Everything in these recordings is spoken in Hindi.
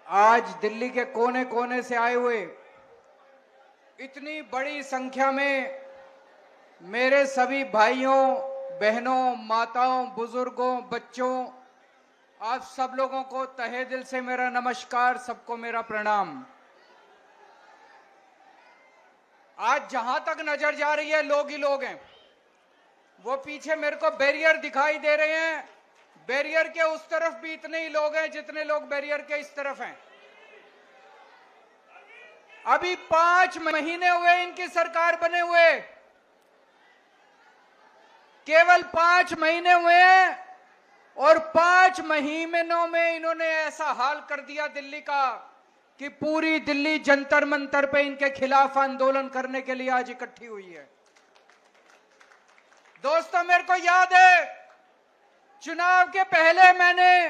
आज दिल्ली के कोने कोने से आए हुए इतनी बड़ी संख्या में मेरे सभी भाइयों, बहनों, माताओं, बुजुर्गों, बच्चों, आप सब लोगों को तहे दिल से मेरा नमस्कार, सबको मेरा प्रणाम। आज जहां तक नजर जा रही है लोग ही लोग हैं। वो पीछे मेरे को बैरियर दिखाई दे रहे हैं, बैरियर के उस तरफ भी इतने ही लोग हैं जितने लोग बैरियर के इस तरफ हैं। अभी 5 महीने हुए इनकी सरकार बने हुए, केवल 5 महीने हुए हैं और 5 महीनों में इन्होंने ऐसा हाल कर दिया दिल्ली का कि पूरी दिल्ली जंतर मंतर पे इनके खिलाफ आंदोलन करने के लिए आज इकट्ठी हुई है। दोस्तों, मेरे को याद है चुनाव के पहले मैंने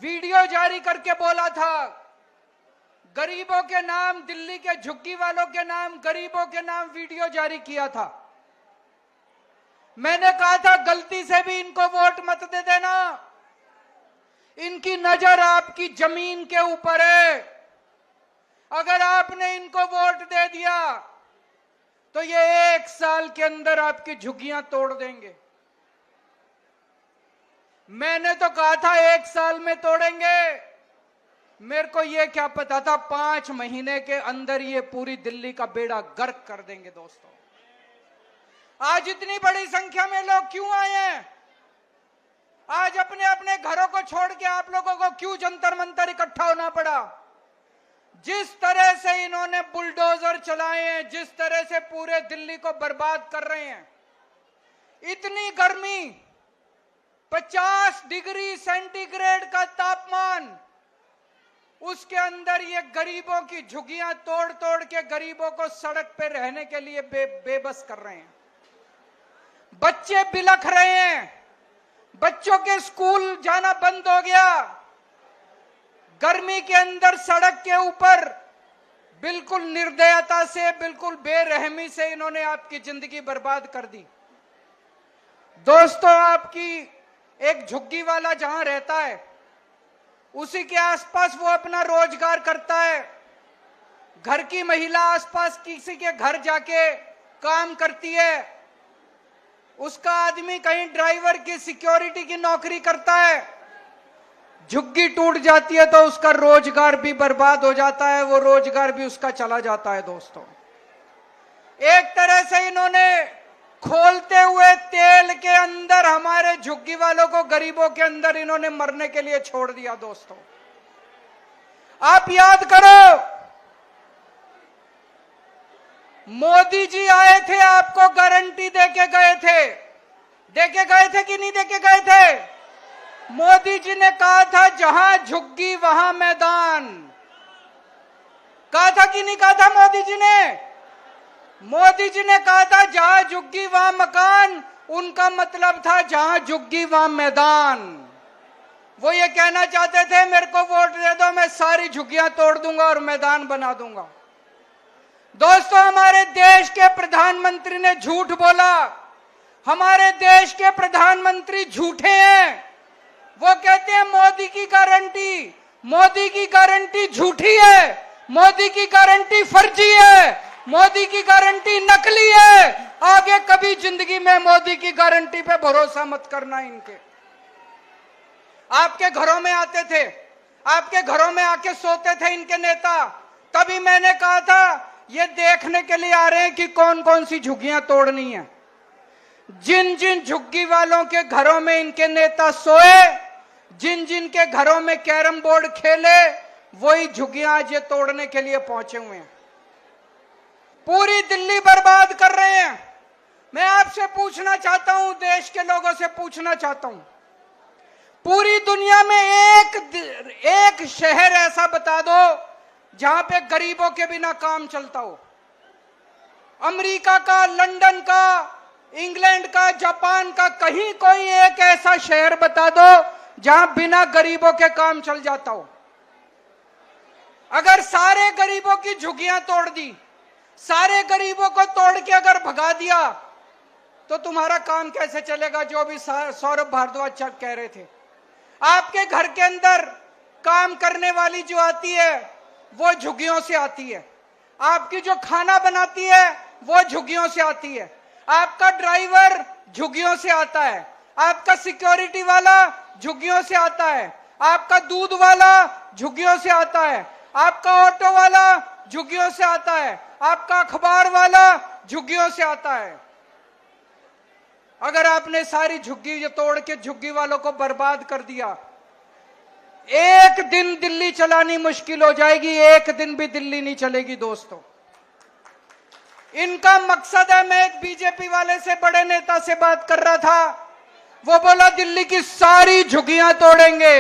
वीडियो जारी करके बोला था, गरीबों के नाम, दिल्ली के झुग्गी वालों के नाम, गरीबों के नाम वीडियो जारी किया था। मैंने कहा था गलती से भी इनको वोट मत दे देना, इनकी नजर आपकी जमीन के ऊपर है। अगर आपने इनको वोट दे दिया तो ये 1 साल के अंदर आपकी झुग्गियां तोड़ देंगे। मैंने तो कहा था 1 साल में तोड़ेंगे, मेरे को यह क्या पता था 5 महीने के अंदर ये पूरी दिल्ली का बेड़ा गर्क कर देंगे। दोस्तों, आज इतनी बड़ी संख्या में लोग क्यों आए हैं? आज अपने अपने घरों को छोड़ के आप लोगों को क्यों जंतर मंतर इकट्ठा होना पड़ा? जिस तरह से इन्होंने बुलडोजर चलाए हैं, जिस तरह से पूरे दिल्ली को बर्बाद कर रहे हैं, इतनी गर्मी, 50 डिग्री सेंटीग्रेड का तापमान, उसके अंदर ये गरीबों की झुग्गियां तोड़ तोड़ के गरीबों को सड़क पे रहने के लिए बेबस कर रहे हैं। बच्चे बिलख रहे हैं, बच्चों के स्कूल जाना बंद हो गया। गर्मी के अंदर सड़क के ऊपर बिल्कुल निर्दयता से, बिल्कुल बेरहमी से इन्होंने आपकी जिंदगी बर्बाद कर दी। दोस्तों, आपकी एक झुग्गी वाला जहां रहता है उसी के आसपास वो अपना रोजगार करता है। घर की महिला आसपास किसी के घर जाके काम करती है, उसका आदमी कहीं ड्राइवर की, सिक्योरिटी की नौकरी करता है। झुग्गी टूट जाती है तो उसका रोजगार भी बर्बाद हो जाता है, वो रोजगार भी उसका चला जाता है। दोस्तों, एक तरह से इन्होंने खोलते हुए तेल के अंदर हमारे झुग्गी वालों को, गरीबों के अंदर इन्होंने मरने के लिए छोड़ दिया। दोस्तों, आप याद करो, मोदी जी आए थे, आपको गारंटी देके गए थे। देके गए थे कि नहीं देके गए थे? मोदी जी ने कहा था जहां झुग्गी वहां मैदान। कहा था कि नहीं कहा था मोदी जी ने? मोदी जी ने कहा था जहां झुग्गी वहां मकान, उनका मतलब था जहां झुग्गी वहां मैदान। वो ये कहना चाहते थे मेरे को वोट दे दो, मैं सारी झुग्गियां तोड़ दूंगा और मैदान बना दूंगा। दोस्तों, हमारे देश के प्रधानमंत्री ने झूठ बोला। हमारे देश के प्रधानमंत्री झूठे हैं। वो कहते हैं मोदी की गारंटी, मोदी की गारंटी झूठी है, मोदी की गारंटी फर्जी है, मोदी की गारंटी नकली है। आगे कभी जिंदगी में मोदी की गारंटी पे भरोसा मत करना इनके। आपके घरों में आते थे, आपके घरों में आके सोते थे इनके नेता। तभी मैंने कहा था ये देखने के लिए आ रहे हैं कि कौन कौन सी झुग्गियां तोड़नी है। जिन जिन झुग्गी वालों के घरों में इनके नेता सोए, जिन जिन के घरों में कैरम बोर्ड खेले, वही झुग्गियां आज ये तोड़ने के लिए पहुंचे हुए हैं। पूरी दिल्ली बर्बाद कर रहे हैं। मैं आपसे पूछना चाहता हूं, देश के लोगों से पूछना चाहता हूं, पूरी दुनिया में एक शहर ऐसा बता दो जहां पे गरीबों के बिना काम चलता हो। अमेरिका का, लंदन का, इंग्लैंड का, जापान का, कहीं कोई एक ऐसा शहर बता दो जहां बिना गरीबों के काम चल जाता हो। अगर सारे गरीबों की झुग्गियां तोड़ दी, सारे गरीबों को तोड़ के अगर भगा दिया तो तुम्हारा काम कैसे चलेगा? जो भी सौरभ भारद्वाज कह रहे थे, आपके घर के अंदर काम करने वाली जो आती है वो झुग्गियों से आती है, आपकी जो खाना बनाती है वो झुग्गियों से आती है, आपका ड्राइवर झुग्गियों से आता है, आपका सिक्योरिटी वाला झुग्गियों से आता है, आपका दूध वाला झुग्गियों से आता है, आपका ऑटो वाला झुग्गियों से आता है, आपका अखबार वाला झुग्गियों से आता है। अगर आपने सारी झुग्गी तोड़ के झुग्गी वालों को बर्बाद कर दिया, एक दिन दिल्ली चलानी मुश्किल हो जाएगी, एक दिन भी दिल्ली नहीं चलेगी दोस्तों। इनका मकसद है, मैं एक बीजेपी वाले से, बड़े नेता से बात कर रहा था, वो बोला दिल्ली की सारी झुग्गियां तोड़ेंगे।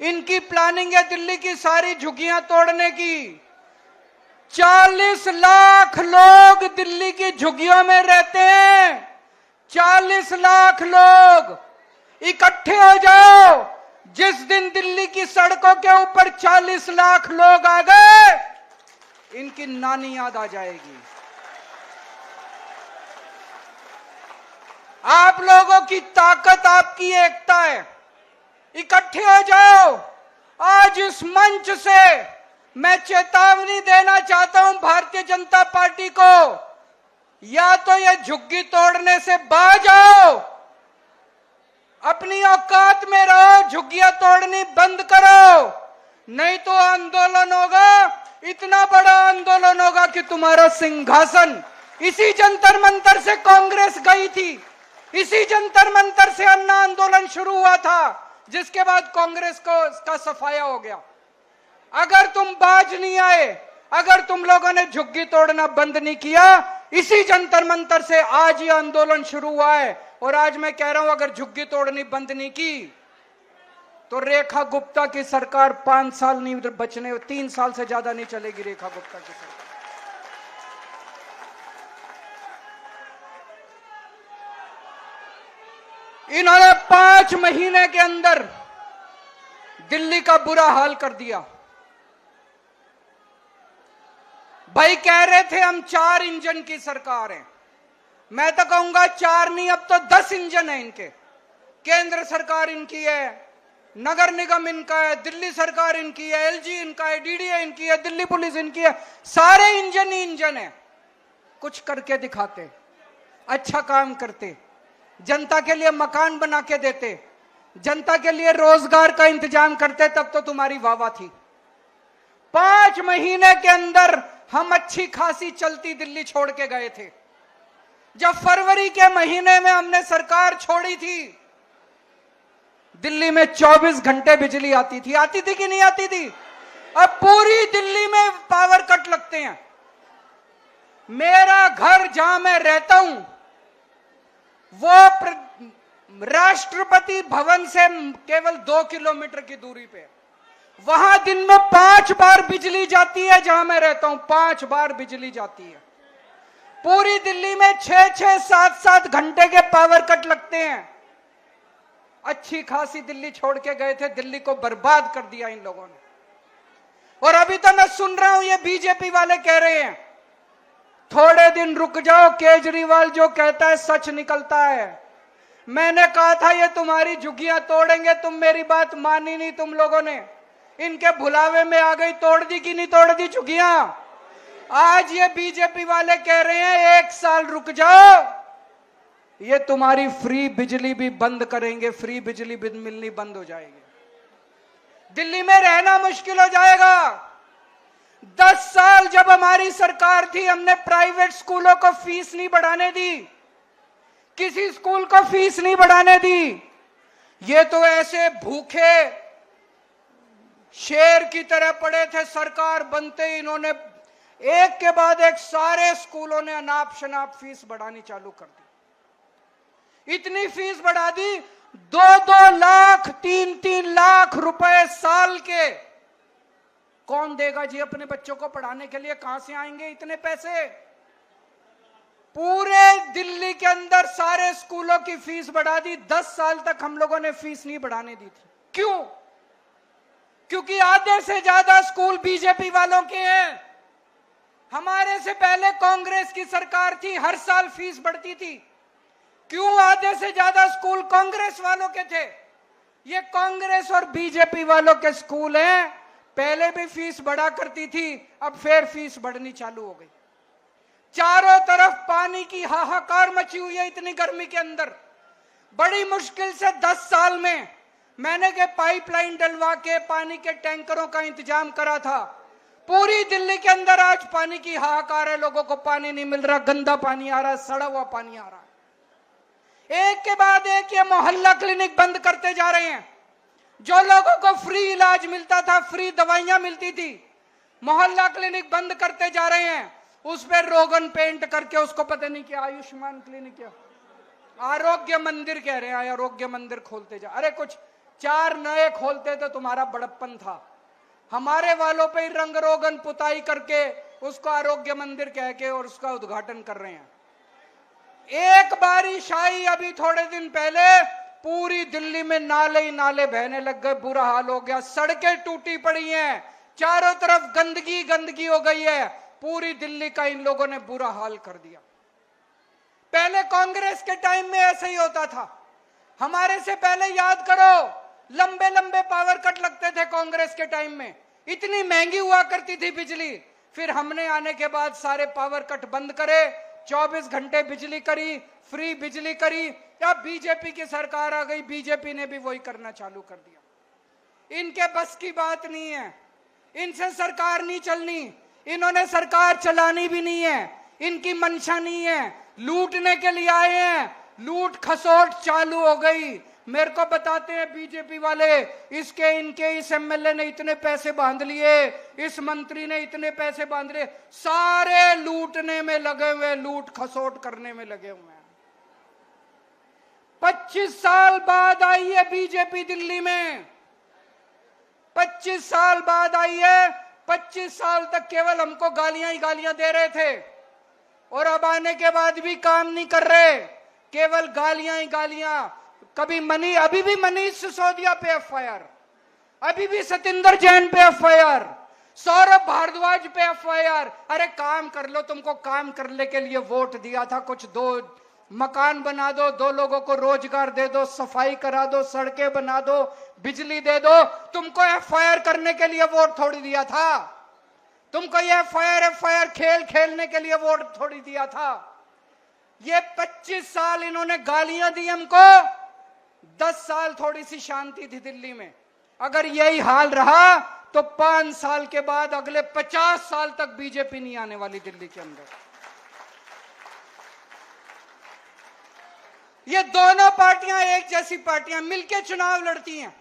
इनकी प्लानिंग है दिल्ली की सारी झुग्गियां तोड़ने की। 40 लाख लोग दिल्ली की झुग्गियों में रहते हैं, 40 लाख लोग इकट्ठे हो जाओ। जिस दिन दिल्ली की सड़कों के ऊपर 40 लाख लोग आ गए, इनकी नानी याद आ जाएगी। आप लोगों की ताकत, आपकी एकता है, इकट्ठे हो जाओ। आज इस मंच से मैं चेतावनी देना चाहता हूं भारतीय जनता पार्टी को, या तो ये झुग्गी तोड़ने से बाज आओ, अपनी औकात में रहो, झुग्गियां तोड़नी बंद करो, नहीं तो आंदोलन होगा, इतना बड़ा आंदोलन होगा कि तुम्हारा सिंहासन। इसी जंतर मंतर से कांग्रेस गई थी, इसी जंतर मंतर से अन्ना आंदोलन शुरू हुआ था, जिसके बाद कांग्रेस को इसका सफाया हो गया। अगर तुम बाज नहीं आए, अगर तुम लोगों ने झुग्गी तोड़ना बंद नहीं किया, इसी जंतर मंतर से आज ये आंदोलन शुरू हुआ है। और आज मैं कह रहा हूं, अगर झुग्गी तोड़नी बंद नहीं की तो रेखा गुप्ता की सरकार 5 साल नहीं बचने, 3 साल से ज्यादा नहीं चलेगी रेखा गुप्ता की सरकार। इन्होंने 5 महीने के अंदर दिल्ली का बुरा हाल कर दिया। भाई कह रहे थे हम 4 इंजन की सरकार है, मैं तो कहूंगा 4 नहीं, अब तो 10 इंजन है इनके। केंद्र सरकार इनकी है, नगर निगम इनका है, दिल्ली सरकार इनकी है, एलजी इनका है, डीडीए इनकी है, दिल्ली पुलिस इनकी है, सारे इंजन ही इंजन है। कुछ करके दिखाते, अच्छा काम करते, जनता के लिए मकान बना के देते, जनता के लिए रोजगार का इंतजाम करते, तब तो तुम्हारी वाहवाह थी। 5 महीने के अंदर हम अच्छी खासी चलती दिल्ली छोड़ के गए थे। जब फरवरी के महीने में हमने सरकार छोड़ी थी, दिल्ली में 24 घंटे बिजली आती थी कि नहीं आती थी? अब पूरी दिल्ली में पावर कट लगते हैं। मेरा घर जहां मैं रहता हूं, वो राष्ट्रपति भवन से केवल 2 किलोमीटर की दूरी पे, वहां दिन में 5 बार बिजली जाती है। जहां मैं रहता हूं 5 बार बिजली जाती है। पूरी दिल्ली में 6-6, 7-7 घंटे के पावर कट लगते हैं। अच्छी खासी दिल्ली छोड़ के गए थे, दिल्ली को बर्बाद कर दिया इन लोगों ने। और अभी तो मैं सुन रहा हूं ये बीजेपी वाले कह रहे हैं थोड़े दिन रुक जाओ, केजरीवाल जो कहता है सच निकलता है। मैंने कहा था ये तुम्हारी झुग्गियां तोड़ेंगे, तुम मेरी बात मानी नहीं तुम लोगों ने, इनके भुलावे में आ गई। तोड़ दी कि नहीं तोड़ दी झुग्गियां? आज ये बीजेपी वाले कह रहे हैं 1 साल रुक जाओ, ये तुम्हारी फ्री बिजली भी बंद करेंगे, फ्री बिजली भी मिलनी बंद हो जाएगी, दिल्ली में रहना मुश्किल हो जाएगा। 10 साल जब हमारी सरकार थी, हमने प्राइवेट स्कूलों को फीस नहीं बढ़ाने दी, किसी स्कूल को फीस नहीं बढ़ाने दी। ये तो ऐसे भूखे शेर की तरह पड़े थे, सरकार बनते ही इन्होंने एक के बाद एक सारे स्कूलों ने अनाप शनाप फीस बढ़ानी चालू कर दी। इतनी फीस बढ़ा दी, 2-2 लाख 3-3 लाख रुपए साल के कौन देगा जी अपने बच्चों को पढ़ाने के लिए? कहां से आएंगे इतने पैसे? पूरे दिल्ली के अंदर सारे स्कूलों की फीस बढ़ा दी। 10 साल तक हम लोगों ने फीस नहीं बढ़ाने दी थी। क्यों? क्योंकि आधे से ज्यादा स्कूल बीजेपी वालों के हैं। हमारे से पहले कांग्रेस की सरकार थी, हर साल फीस बढ़ती थी। क्यों? आधे से ज्यादा स्कूल कांग्रेस वालों के थे। ये कांग्रेस और बीजेपी वालों के स्कूल हैं। पहले भी फीस बढ़ा करती थी, अब फिर फीस बढ़नी चालू हो गई। चारों तरफ पानी की हाहाकार मची हुई है। इतनी गर्मी के अंदर बड़ी मुश्किल से 10 साल में मैंने के पाइपलाइन डलवा के पानी के टैंकरों का इंतजाम करा था। पूरी दिल्ली के अंदर आज पानी की हाहाकार है। लोगों को पानी नहीं मिल रहा, गंदा पानी आ रहा है, सड़ा हुआ पानी आ रहा है। एक के बाद एक ये मोहल्ला क्लिनिक बंद करते जा रहे हैं। जो लोगों को फ्री इलाज मिलता था, फ्री दवाइयां मिलती थी, मोहल्ला क्लिनिक बंद करते जा रहे हैं। उस पर रोगन पेंट करके उसको पता नहीं क्या आयुष्मान क्लिनिक क्या आरोग्य मंदिर कह रहे हैं। आरोग्य मंदिर खोलते जा, अरे कुछ 4 नए खोलते तो तुम्हारा बड़प्पन था। हमारे वालों पे रंग रोगन पुताई करके उसको आरोग्य मंदिर कह के और उसका उद्घाटन कर रहे हैं। एक बारिश आई अभी थोड़े दिन पहले, पूरी दिल्ली में नाले ही नाले बहने लग गए, बुरा हाल हो गया। सड़कें टूटी पड़ी हैं, चारों तरफ गंदगी गंदगी हो गई है। पूरी दिल्ली का इन लोगों ने बुरा हाल कर दिया। पहले कांग्रेस के टाइम में ऐसे ही होता था। हमारे से पहले याद करो, लंबे लंबे पावर कट लगते थे कांग्रेस के टाइम में, इतनी महंगी हुआ करती थी बिजली। फिर हमने आने के बाद सारे पावर कट बंद करे, 24 घंटे बिजली करी, फ्री बिजली करी। अब बीजेपी की सरकार आ गई, बीजेपी ने भी वही करना चालू कर दिया। इनके बस की बात नहीं है, इनसे सरकार नहीं चलनी, इन्होंने सरकार चलानी भी नहीं है, इनकी मंशा नहीं है। लूटने के लिए आए हैं, लूट खसोट चालू हो गई। मेरे को बताते हैं बीजेपी वाले, इसके इनके इस एमएलए ने इतने पैसे बांध लिए, इस मंत्री ने इतने पैसे बांध लिए, सारे लूटने में लगे हुए, लूट खसोट करने में लगे हुए हैं। 25 साल बाद आई है बीजेपी दिल्ली में, 25 साल बाद आई है। 25 साल तक केवल हमको गालियां ही गालियां दे रहे थे और अब आने के बाद भी काम नहीं कर रहे, केवल गालियां ही गालियां। कभी अभी भी मनीष सिसोदिया पे एफआईआर, अभी भी सतिंदर जैन पे एफआईआर, सौरभ भारद्वाज पे एफआईआर। अरे काम कर लो, तुमको काम करने के लिए वोट दिया था, कुछ 2 मकान बना दो, 2 लोगों को रोजगार दे दो, सफाई करा दो, सड़कें बना दो, बिजली दे दो। तुमको एफआईआर करने के लिए वोट थोड़ी दिया था, तुमको ये एफआईआर खेल खेलने के लिए वोट थोड़ी दिया था। ये 25 साल इन्होंने गालियां दी हमको, 10 साल थोड़ी सी शांति थी दिल्ली में। अगर यही हाल रहा तो 5 साल के बाद अगले 50 साल तक बीजेपी नहीं आने वाली दिल्ली के अंदर। ये दोनों पार्टियां एक जैसी पार्टियां मिलकर चुनाव लड़ती हैं।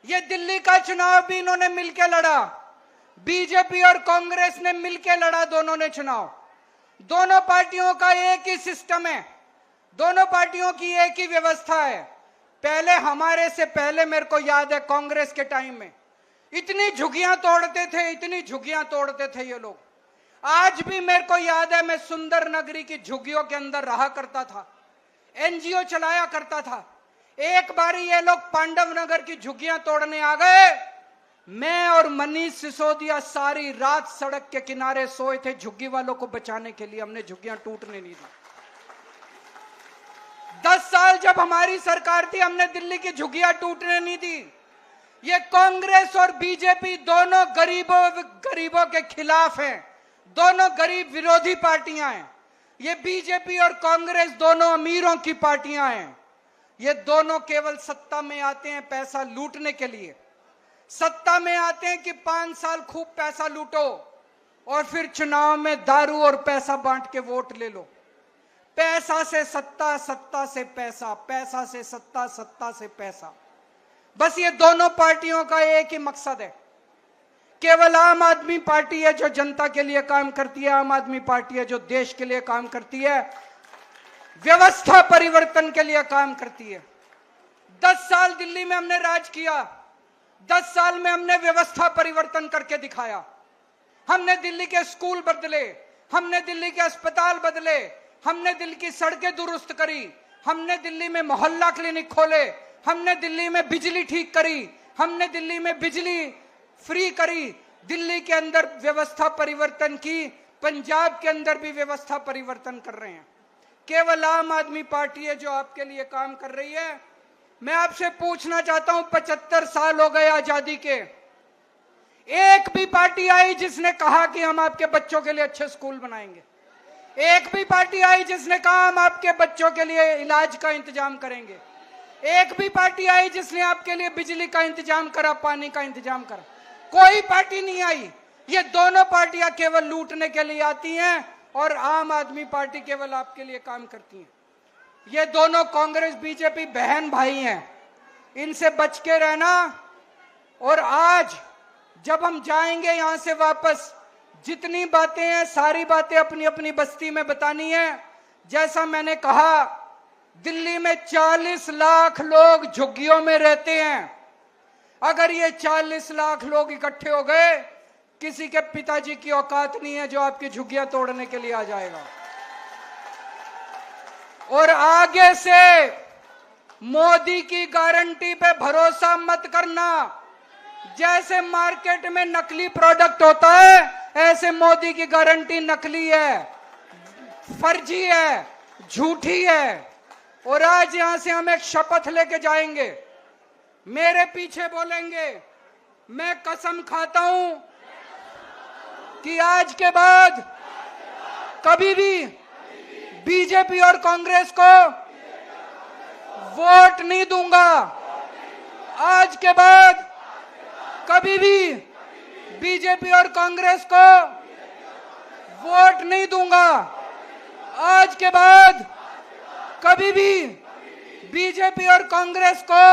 ये दिल्ली का चुनाव भी इन्होंने मिलकर लड़ा, बीजेपी और कांग्रेस ने मिलकर लड़ा, दोनों ने चुनाव। दोनों पार्टियों का एक ही सिस्टम है, दोनों पार्टियों की एक ही व्यवस्था है। पहले हमारे से पहले मेरे को याद है कांग्रेस के टाइम में इतनी झुग्गियां तोड़ते थे, इतनी झुग्गियां तोड़ते थे ये लोग। आज भी मेरे को याद है, मैं सुंदर नगरी की झुग्गियों के अंदर रहा करता था, एनजीओ चलाया करता था। एक बारी ये लोग पांडव नगर की झुग्गियां तोड़ने आ गए, मैं और मनीष सिसोदिया सारी रात सड़क के किनारे सोए थे झुग्गी वालों को बचाने के लिए। हमने झुग्गियां टूटने नहीं दी। 10 साल जब हमारी सरकार थी, हमने दिल्ली की झुग्गियां टूटने नहीं दी। ये कांग्रेस और बीजेपी दोनों गरीबों के खिलाफ हैं, दोनों गरीब विरोधी पार्टियां हैं। ये बीजेपी और कांग्रेस दोनों अमीरों की पार्टियां हैं। ये दोनों केवल सत्ता में आते हैं पैसा लूटने के लिए। सत्ता में आते हैं कि 5 साल खूब पैसा लूटो और फिर चुनाव में दारू और पैसा बांट के वोट ले लो। पैसा से सत्ता, सत्ता से पैसा, पैसा से सत्ता, सत्ता से पैसा। बस ये दोनों पार्टियों का एक ही मकसद है। केवल आम आदमी पार्टी है जो जनता के लिए काम करती है, आम आदमी पार्टी है जो देश के लिए काम करती है, व्यवस्था परिवर्तन के लिए काम करती है। 10 साल दिल्ली में हमने राज किया, 10 साल में हमने व्यवस्था परिवर्तन करके दिखाया। हमने दिल्ली के स्कूल बदले, हमने दिल्ली के अस्पताल बदले, हमने दिल्ली की सड़कें दुरुस्त करी, हमने दिल्ली में मोहल्ला क्लिनिक खोले, हमने दिल्ली में बिजली ठीक करी, हमने दिल्ली में बिजली फ्री करी, दिल्ली के अंदर व्यवस्था परिवर्तन की, पंजाब के अंदर भी व्यवस्था परिवर्तन कर रहे हैं। केवल आम आदमी पार्टी है जो आपके लिए काम कर रही है। मैं आपसे पूछना चाहता हूं, 75 साल हो गए आजादी के, एक भी पार्टी आई जिसने कहा कि हम आपके बच्चों के लिए अच्छे स्कूल बनाएंगे? एक भी पार्टी आई जिसने कहा हम आपके बच्चों के लिए इलाज का इंतजाम करेंगे? एक भी पार्टी आई जिसने आपके लिए बिजली का इंतजाम करा, पानी का इंतजाम करा? कोई पार्टी नहीं आई। ये दोनों पार्टियां केवल लूटने के लिए आती हैं और आम आदमी पार्टी केवल आपके लिए काम करती है। ये दोनों कांग्रेस बीजेपी बहन भाई हैं, इनसे बच के रहना। और आज जब हम जाएंगे यहां से वापस, जितनी बातें हैं सारी बातें अपनी अपनी बस्ती में बतानी है। जैसा मैंने कहा, दिल्ली में 40 लाख लोग झुग्गियों में रहते हैं। अगर ये 40 लाख लोग इकट्ठे हो गए, किसी के पिताजी की औकात नहीं है जो आपकी झुग्गियां तोड़ने के लिए आ जाएगा। और आगे से मोदी की गारंटी पे भरोसा मत करना। जैसे मार्केट में नकली प्रोडक्ट होता है, ऐसे मोदी की गारंटी नकली है, फर्जी है, झूठी है। और आज यहां से हम एक शपथ लेके जाएंगे, मेरे पीछे बोलेंगे, मैं कसम खाता हूं कि आज के बाद कभी भी बीजेपी और कांग्रेस को वोट नहीं दूंगा। आज के बाद कभी भी बीजेपी और कांग्रेस को वोट नहीं दूंगा। आज के बाद कभी भी बीजेपी और कांग्रेस को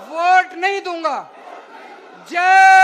वोट नहीं दूंगा। जय